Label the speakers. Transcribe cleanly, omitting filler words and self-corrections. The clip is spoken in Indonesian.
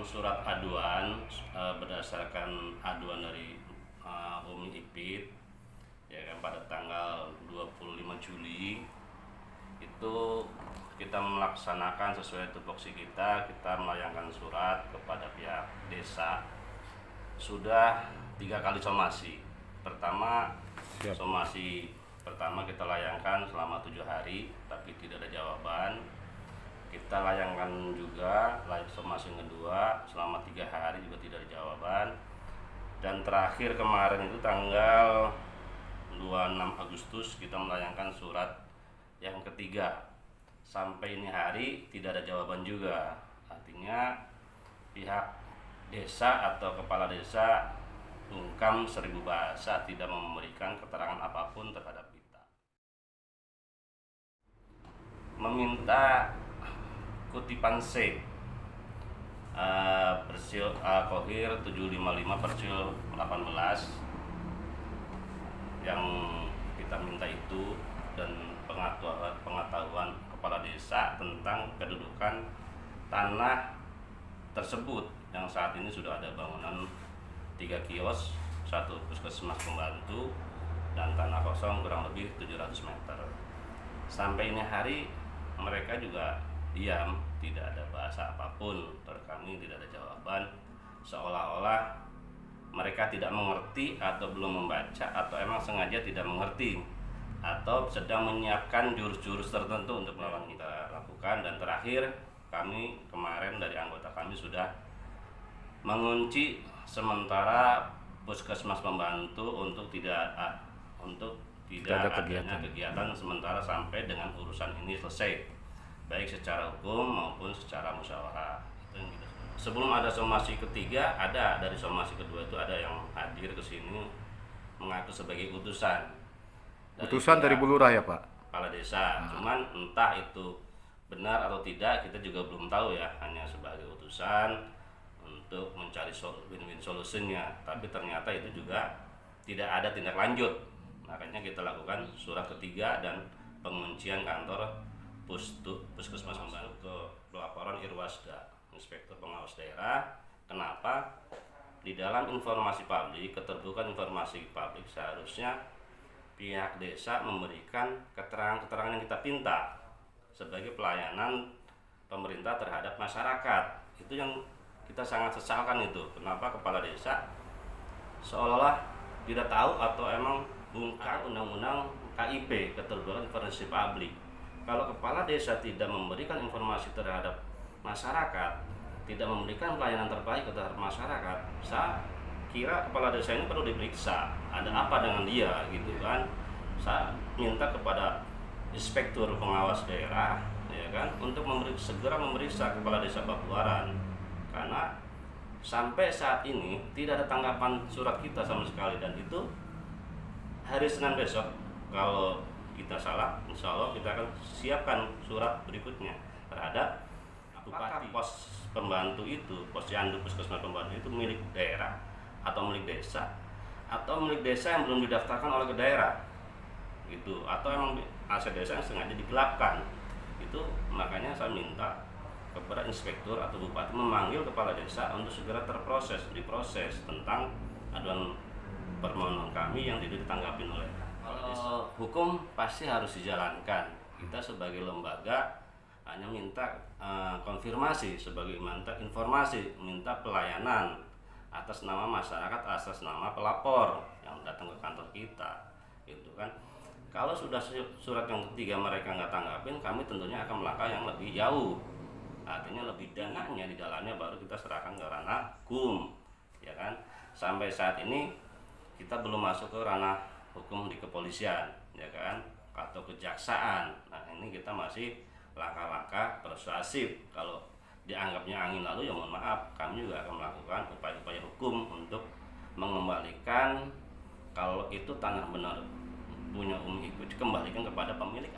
Speaker 1: surat aduan berdasarkan aduan dari Umi Ipit ya kan, pada tanggal 25 Juli itu kita melaksanakan sesuai tupoksi kita melayangkan surat kepada pihak desa. Sudah 3 kali somasi. Somasi pertama kita layangkan selama 7 hari tapi tidak ada jawaban. Kita layangkan juga somasi kedua selama 3 hari juga tidak ada jawaban. Dan terakhir kemarin itu tanggal 26 Agustus kita melayangkan surat yang ketiga. Sampai ini hari tidak ada jawaban juga. Artinya pihak desa atau kepala desa ungkam 1000 bahasa tidak memberikan keterangan apapun terhadap kita. Meminta kutipan C Persil Kohir 755 Persil 18 yang kita minta itu, dan pengetahuan kepala desa tentang kedudukan tanah tersebut yang saat ini sudah ada bangunan 3 kios, 1 puskesmas pembantu, dan tanah kosong kurang lebih 700 meter. Sampai ini hari mereka juga diam, tidak ada bahasa apapun dari kami, tidak ada jawaban, seolah-olah mereka tidak mengerti atau belum membaca atau emang sengaja tidak mengerti atau sedang menyiapkan jurus-jurus tertentu untuk melawan kita lakukan. Dan terakhir kami kemarin dari anggota kami sudah mengunci sementara puskesmas pembantu untuk tidak ada kegiatan sementara sampai dengan urusan ini selesai, baik secara hukum maupun secara musyawarah. Sebelum ada somasi ketiga, ada dari somasi kedua itu ada yang hadir ke sini mengaku sebagai utusan dari
Speaker 2: Bulurah ya Pak?
Speaker 1: Kepala desa. Cuman entah itu benar atau tidak kita juga belum tahu ya, hanya sebagai utusan untuk mencari win-win solusinya. Tapi ternyata itu juga tidak ada tindak lanjut. Makanya kita lakukan surat ketiga dan penguncian kantor puskesmas pembantu ke pelaporan Irwasda, Inspektur Pengawas Daerah. Kenapa? Di dalam informasi publik, keterbukaan informasi publik, seharusnya pihak desa memberikan keterangan-keterangan yang kita pinta sebagai pelayanan pemerintah terhadap masyarakat. Itu yang kita sangat sesalkan itu. Kenapa kepala desa seolah-olah tidak tahu atau emang bungkam undang-undang KIP, keterbukaan informasi publik. Kalau kepala desa tidak memberikan informasi terhadap masyarakat, tidak memberikan pelayanan terbaik terhadap masyarakat, saya kira kepala desa ini perlu diperiksa, ada apa dengan dia gitu kan. Saya minta kepada Inspektur Pengawas Daerah ya kan untuk segera memeriksa kepala desa Bapuaran, karena sampai saat ini tidak ada tanggapan surat kita sama sekali. Dan itu hari Senin besok kalau kita salah, insya Allah kita akan siapkan surat berikutnya terhadap bupati. Pos pembantu itu, pos Yandu puskesmas pembantu itu milik daerah atau milik desa, atau milik desa yang belum didaftarkan oleh ke daerah gitu, atau emang aset desa yang sengaja digelapkan itu. Makanya saya minta kepada inspektur atau bupati memanggil kepala desa untuk segera diproses tentang aduan permohonan kami yang tidak ditanggapi oleh kepala desa. Hukum pasti harus dijalankan. Kita sebagai lembaga hanya minta konfirmasi, sebagai minta informasi, minta pelayanan atas nama masyarakat, atas nama pelapor yang datang ke kantor kita gitu kan. Kalau sudah surat yang ketiga mereka nggak tanggapin, kami tentunya akan melangkah yang lebih jauh, artinya lebih dananya di dalamnya baru kita serahkan ke ranah hukum ya kan. Sampai saat ini kita belum masuk ke ranah hukum di kepolisian ya kan, atau kejaksaan. Nah ini kita masih langkah-langkah persuasif. Kalau dianggapnya angin lalu ya mohon maaf, kami juga akan melakukan upaya-upaya hukum untuk mengembalikan kalau itu tanah benar punya Umi Ipit, dikembalikan kepada pemilik.